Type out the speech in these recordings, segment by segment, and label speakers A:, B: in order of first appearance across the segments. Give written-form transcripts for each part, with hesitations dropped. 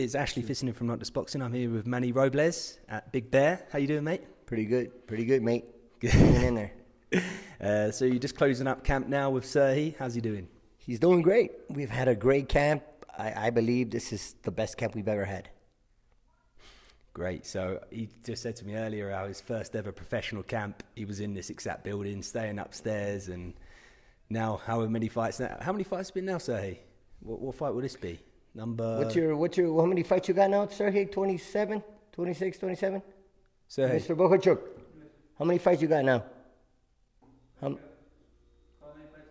A: It's Ashley Fissenden from Notjustboxing. I'm here with Manny Robles at Big Bear. How you doing, mate?
B: Pretty good, mate. Hanging in there.
A: So you're just closing up camp now with Serhi. How's he doing?
B: He's doing great. We've had a great camp. I believe this is the best camp we've ever had.
A: Great. So he just said to me earlier how his first ever professional camp, he was in this exact building, staying upstairs, and now how many fights now? How many fights have been now, Serhi? What fight will this be? How
B: many fights you got now, Sergey? 27, 26, 27?
A: Sergey.
B: Mr. Bohachuk, how many fights you got now?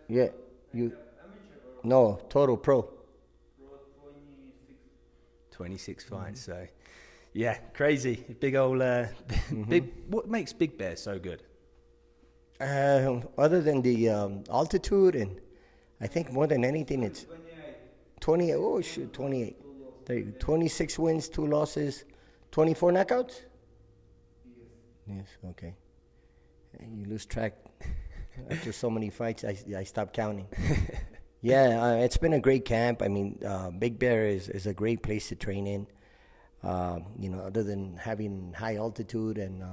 B: Yeah, no, total pro.
A: 26 fights, so yeah, crazy. Big old, big. What makes Big Bear so good?
B: Other than the altitude, and I think more than anything, it's 28. Oh, shoot, 28. There you go. 26 wins, 2 losses, 24 knockouts? Yes, okay. You lose track. After so many fights, I stopped counting. Yeah, it's been a great camp. I mean, Big Bear is a great place to train in. Other than having high altitude, and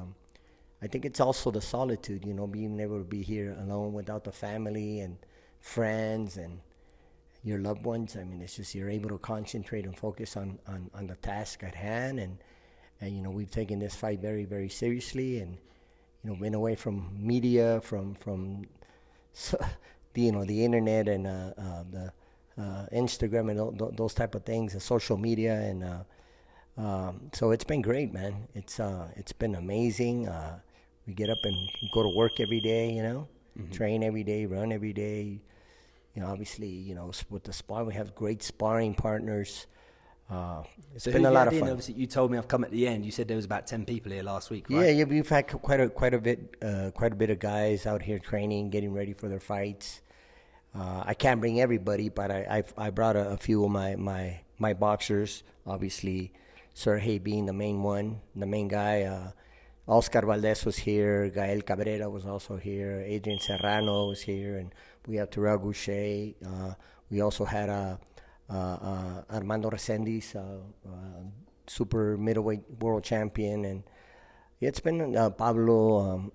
B: I think it's also the solitude, being able to be here alone without the family and friends and your loved ones. I mean, it's just you're able to concentrate and focus on the task at hand, and we've taken this fight very, very seriously, and been away from media, from the internet and the Instagram and those type of things, and social media, and so it's been great, man. It's been amazing. We get up and go to work every day, train every day, run every day. Obviously, with the sparring, we have great sparring partners. It's been a lot of fun.
A: Obviously, you told me I've come at the end. You said there was about 10 people here last week, right?
B: Yeah, we've had quite a bit of guys out here training, getting ready for their fights. I can't bring everybody, but I brought a few of my boxers. Obviously, Sergey being the main guy. Oscar Valdez was here. Gael Cabrera was also here. Adrian Serrano was here, and we have Terrell Goucher. We also had Armando Resendiz, super middleweight world champion, and it's been Pablo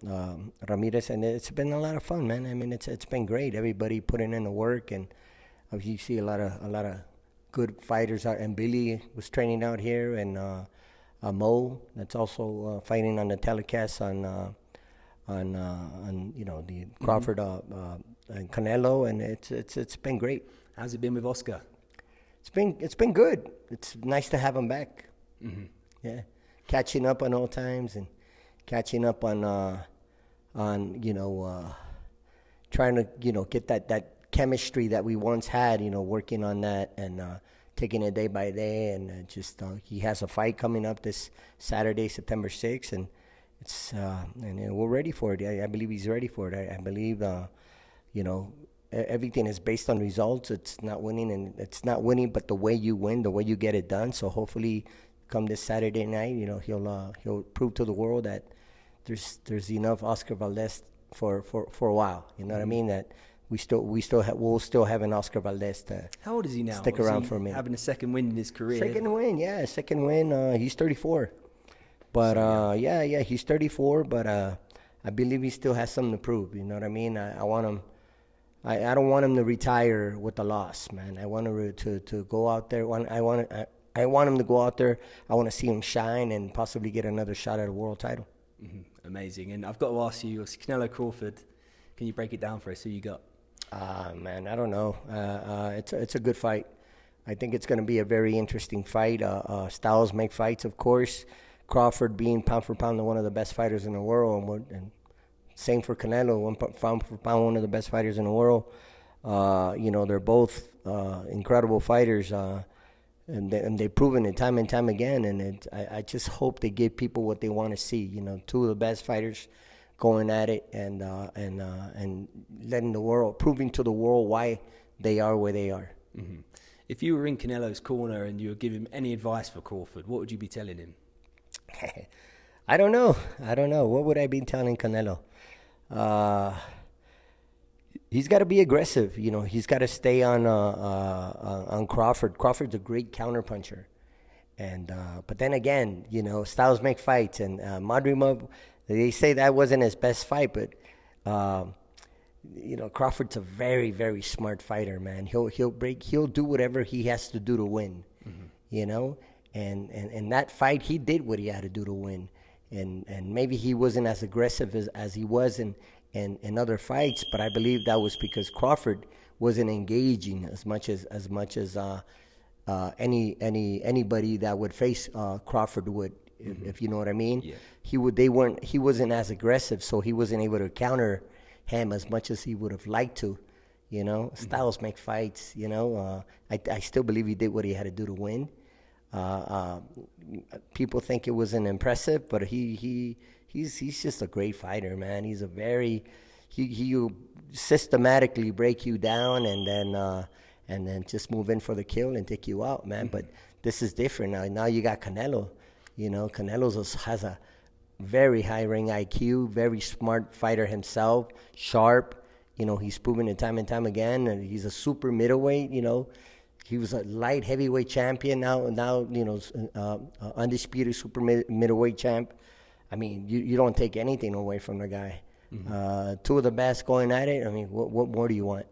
B: Ramirez, and it's been a lot of fun, man. I mean, it's been great. Everybody putting in the work, and you see a lot of good fighters out. And Billy was training out here, and Mo, that's also fighting on the telecast on the Crawford and Canelo, and it's been great.
A: How's it been with Oscar?
B: It's been good. It's nice to have him back.
A: Mm-hmm.
B: Yeah, catching up on old times and catching up on trying to get that chemistry that we once had. Working on that and taking it day by day. And he has a fight coming up this Saturday, September 6th, and we're ready for it. I believe he's ready for it. I believe everything is based on results. It's not winning, but the way you win, the way you get it done. So hopefully, come this Saturday night, he'll prove to the world that there's enough Oscar Valdez for a while. You know what I mean? That we'll still have an Oscar Valdez to.
A: How old is he now?
B: Stick around for a minute.
A: Having a second win in his career.
B: Second win. He's 34. But he's 34. But I believe he still has something to prove. You know what I mean? I want him. I don't want him to retire with a loss, man. I want him to go out there. I want him to go out there. I want to see him shine and possibly get another shot at a world title.
A: Mm-hmm. Amazing. And I've got to ask you, Canelo-Crawford, can you break it down for us? Who you got?
B: Man, I don't know. It's a good fight. I think it's going to be a very interesting fight. Styles make fights, of course. Crawford being pound for pound one of the best fighters in the world, and same for Canelo, pound for pound one of the best fighters in the world. They're both incredible fighters, and they've proven it time and time again. And I just hope they give people what they want to see. Two of the best fighters going at it, and letting the world, proving to the world why they are where they are.
A: Mm-hmm. If you were in Canelo's corner and you were giving him any advice for Crawford, what would you be telling him?
B: I don't know. What would I be telling Canelo? He's got to be aggressive. He's got to stay on Crawford. Crawford's a great counterpuncher, And but then again, you know, styles make fights, and Madrimov, they say that wasn't his best fight, but you know, Crawford's a very, very smart fighter, man. He'll do whatever he has to do to win, you know. And in that fight, he did what he had to do to win, and maybe he wasn't as aggressive as he was in other fights, but I believe that was because Crawford wasn't engaging as much as anybody that would face Crawford would, if you know what I mean.
A: Yeah.
B: He wasn't as aggressive, so he wasn't able to counter him as much as he would have liked to. You know, styles make fights. You know, I still believe he did what he had to do to win. People think it wasn't impressive, but he's just a great fighter, man. He's a very he'll systematically break you down and then just move in for the kill and take you out, man. But this is different now. Now you got Canelo. You know, Canelo has a very high ring IQ, very smart fighter himself, sharp. You know, he's proven it time and time again, and he's a super middleweight. You know, he was a light heavyweight champion. Now you know, undisputed super middleweight champ. I mean, you don't take anything away from the guy. Two of the best going at it. I mean, what more do you want?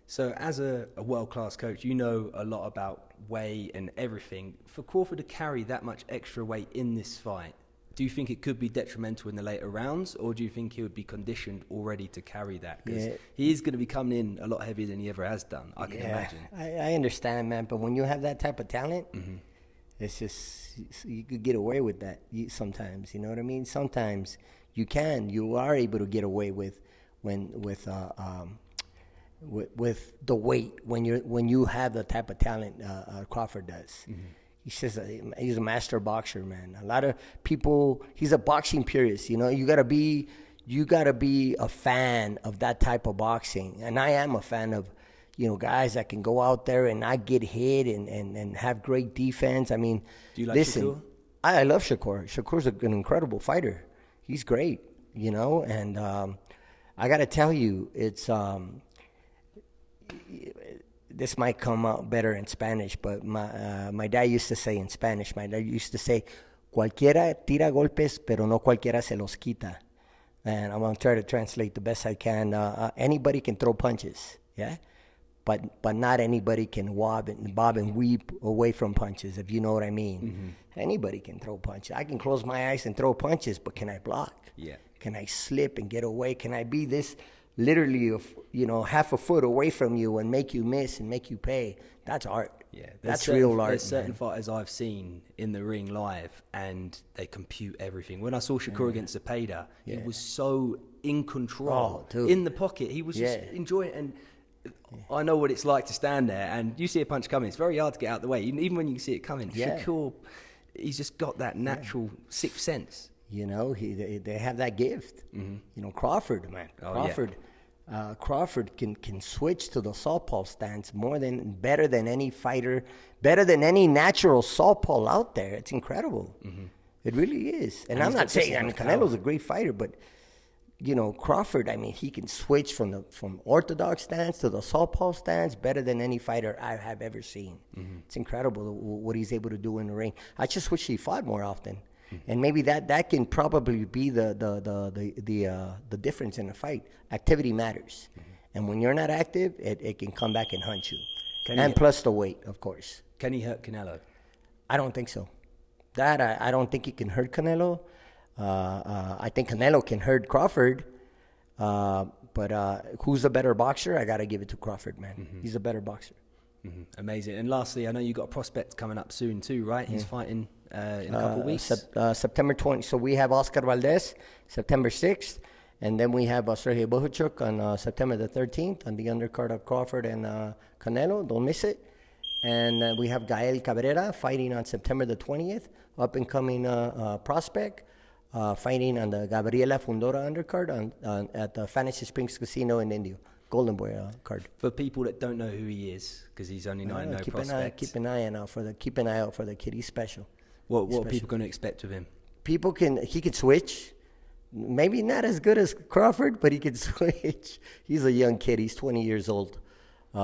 A: So as a world-class coach, you know a lot about weight and everything. For Crawford to carry that much extra weight in this fight, do you think it could be detrimental in the later rounds, or do you think he would be conditioned already to carry that? Because he is going to be coming in a lot heavier than he ever has done, I can imagine.
B: I understand, man, but when you have that type of talent, it's just, you could get away with that sometimes, you know what I mean? Sometimes you are able to get away with the weight when you have the type of talent Crawford does. He's a master boxer, man. A lot of people, he's a boxing purist. You know, you gotta be a fan of that type of boxing, and I am a fan of, you know, guys that can go out there and not get hit and have great defense. I mean,
A: do you like Shakur?
B: I love Shakur. Shakur's an incredible fighter. He's great, you know, and I gotta tell you, it's this might come out better in Spanish, but my dad used to say in Spanish, cualquiera tira golpes, pero no cualquiera se los quita. And I'm going to try to translate the best I can. Anybody can throw punches, yeah? But not anybody can bob and weave away from punches, if you know what I mean. Anybody can throw punches. I can close my eyes and throw punches, but can I block?
A: Yeah.
B: Can I slip and get away? Can I be this literally, you know, half a foot away from you and make you miss and make you pay? That's art.
A: Yeah,
B: that's real art.
A: There's certain fighters I've seen in the ring live, and they compute everything. When I saw Shakur against Zepeda, he was so in control, in the pocket. He was just enjoying it. And I know what it's like to stand there, and you see a punch coming. It's very hard to get out of the way, even when you see it coming. Shakur, he's just got that natural sixth sense.
B: You know, they have that gift. You know, Crawford, man. Crawford can switch to the southpaw stance better than any fighter, better than any natural southpaw out there. It's incredible. It really is. And I'm not saying, I mean, Canelo's a great fighter, but you know, Crawford, I mean, he can switch from orthodox stance to the southpaw stance better than any fighter I have ever seen. It's incredible what he's able to do in the ring. I just wish he fought more often. And maybe that can probably be the difference in a fight. Activity matters. And when you're not active, it can come back and hunt you. Plus the weight, of course.
A: Can he hurt Canelo?
B: I don't think so. I don't think he can hurt Canelo. I think Canelo can hurt Crawford. But who's the better boxer? I got to give it to Crawford, man. He's a better boxer.
A: Amazing. And lastly, I know you got a prospect coming up soon too, right? He's fighting in a couple of weeks.
B: September 20. So we have Oscar Valdez, September 6th. And then we have Sergey Bohachuk on September the 13th on the undercard of Crawford and Canelo. Don't miss it. And we have Gael Cabrera fighting on September the 20th, up-and-coming prospect, fighting on the Gabriela Fundora undercard at the Fantasy Springs Casino in Indio. Golden Boy card.
A: For people that don't know who he is, because he's only 9-0 prospect.
B: Keep an eye out for the kid. He's special.
A: What are people going to expect with him?
B: He can switch. Maybe not as good as Crawford, but he can switch. He's a young kid. He's 20 years old.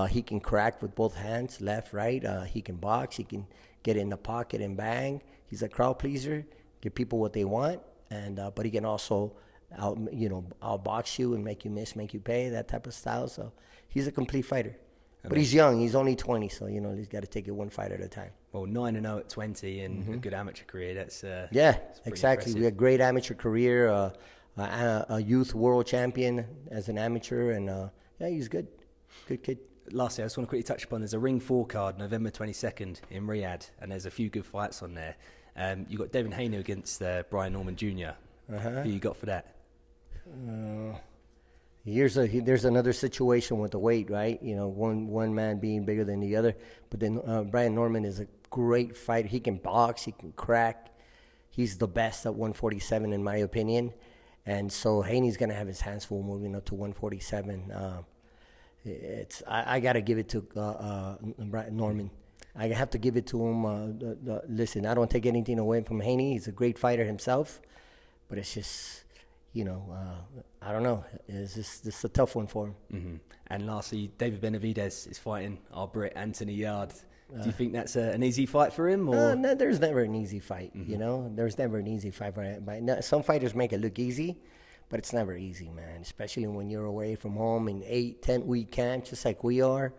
B: He can crack with both hands, left, right. He can box. He can get in the pocket and bang. He's a crowd pleaser, give people what they want, and but he can also outbox you and make you miss, make you pay, that type of style. So he's a complete fighter. But he's young. He's only 20, so he's got to take it one fight at a time.
A: Well, 9-0 at 20 and a good amateur career. That's
B: that's exactly.
A: Impressive.
B: We had a great amateur career. A youth world champion as an amateur, and he's good kid.
A: Lastly, I just want to quickly touch upon, there's a Ring 4 card, November 22nd in Riyadh, and there's a few good fights on there. You got Devin Haney against Brian Norman Jr. Who you got for that?
B: There's another situation with the weight, right? One man being bigger than the other. But then Brian Norman is a great fighter. He can box. He can crack. He's the best at 147, in my opinion. And so Haney's going to have his hands full moving up to 147. I got to give it to Norman. I have to give it to him. Listen, I don't take anything away from Haney. He's a great fighter himself. But it's just, I don't know. It's just a tough one for him. Mm-hmm.
A: And lastly, David Benavidez is fighting our Brit Anthony Yard. Do you think that's an easy fight for him? Or?
B: No, there's never an easy fight, There's never an easy fight. Some fighters make it look easy, but it's never easy, man, especially when you're away from home in 8-10-week camps, just like we are,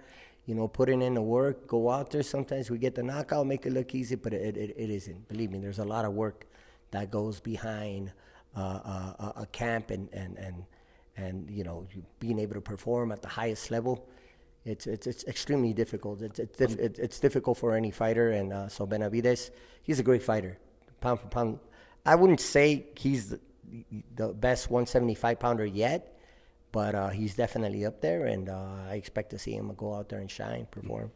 B: putting in the work, go out there. Sometimes we get the knockout, make it look easy, but it isn't. Believe me, there's a lot of work that goes behind a camp and being able to perform at the highest level. It's extremely difficult. It's difficult for any fighter, and so Benavidez, he's a great fighter, pound for pound. I wouldn't say he's the best 175-pounder yet, but he's definitely up there, and I expect to see him go out there and shine, perform.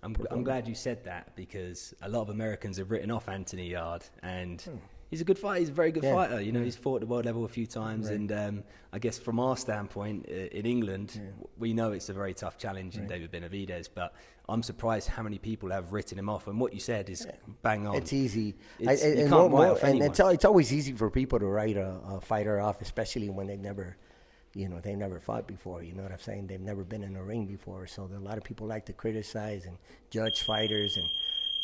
A: I'm glad you said that, because a lot of Americans have written off Anthony Yard, and he's a good fighter. He's a very good fighter. He's fought at the world level a few times, right. And I guess from our standpoint in England, we know it's a very tough challenge in David Benavidez, but I'm surprised how many people have written him off. And what you said is bang on.
B: It's easy.
A: You can't write off anyone.
B: It's always easy for people to write a fighter off, especially when they've never fought before. You know what I'm saying? They've never been in a ring before. So a lot of people like to criticize and judge fighters and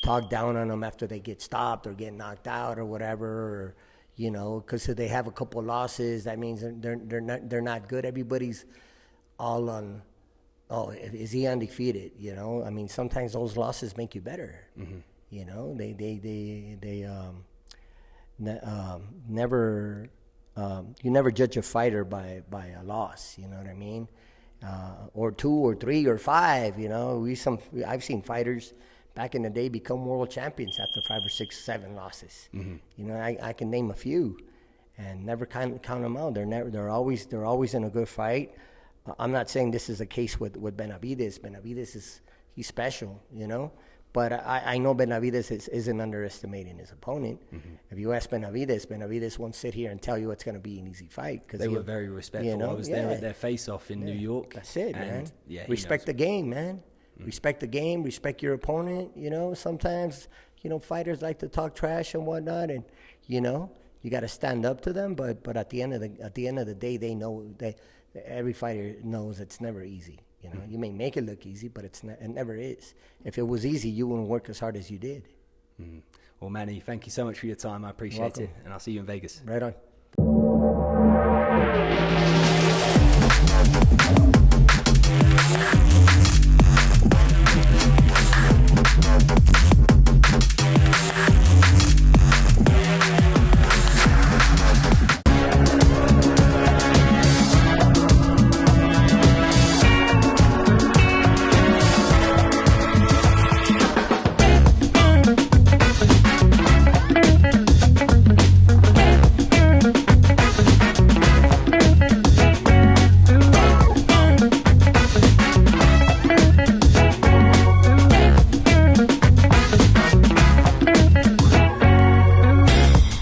B: talk down on them after they get stopped or get knocked out or whatever, or, because they have a couple of losses, that means they're not good. Everybody's all on, is he undefeated? I mean, sometimes those losses make you better. Mm-hmm. Never you never judge a fighter by a loss. You know what I mean? Or 2 or 3 or 5. I've seen fighters back in the day become world champions after 5 or 6, 7 losses. Mm-hmm. I can name a few, and never count them out. They're always in a good fight. I'm not saying this is the case with Benavidez. Benavidez he's special, But I know Benavidez isn't underestimating his opponent. Mm-hmm. If you ask Benavidez won't sit here and tell you it's going to be an easy fight.
A: They were very respectful. I was there at their face-off in New York.
B: That's it, man. Respect the game, man. Respect the game, respect your opponent. Sometimes, fighters like to talk trash and whatnot, and you got to stand up to them. But at the end of the day, they know every fighter knows it's never easy. You may make it look easy, but it never is. If it was easy, you wouldn't work as hard as you did.
A: Mm. Well, Manny, thank you so much for your time. I appreciate it, and I'll see you in Vegas.
B: Right on.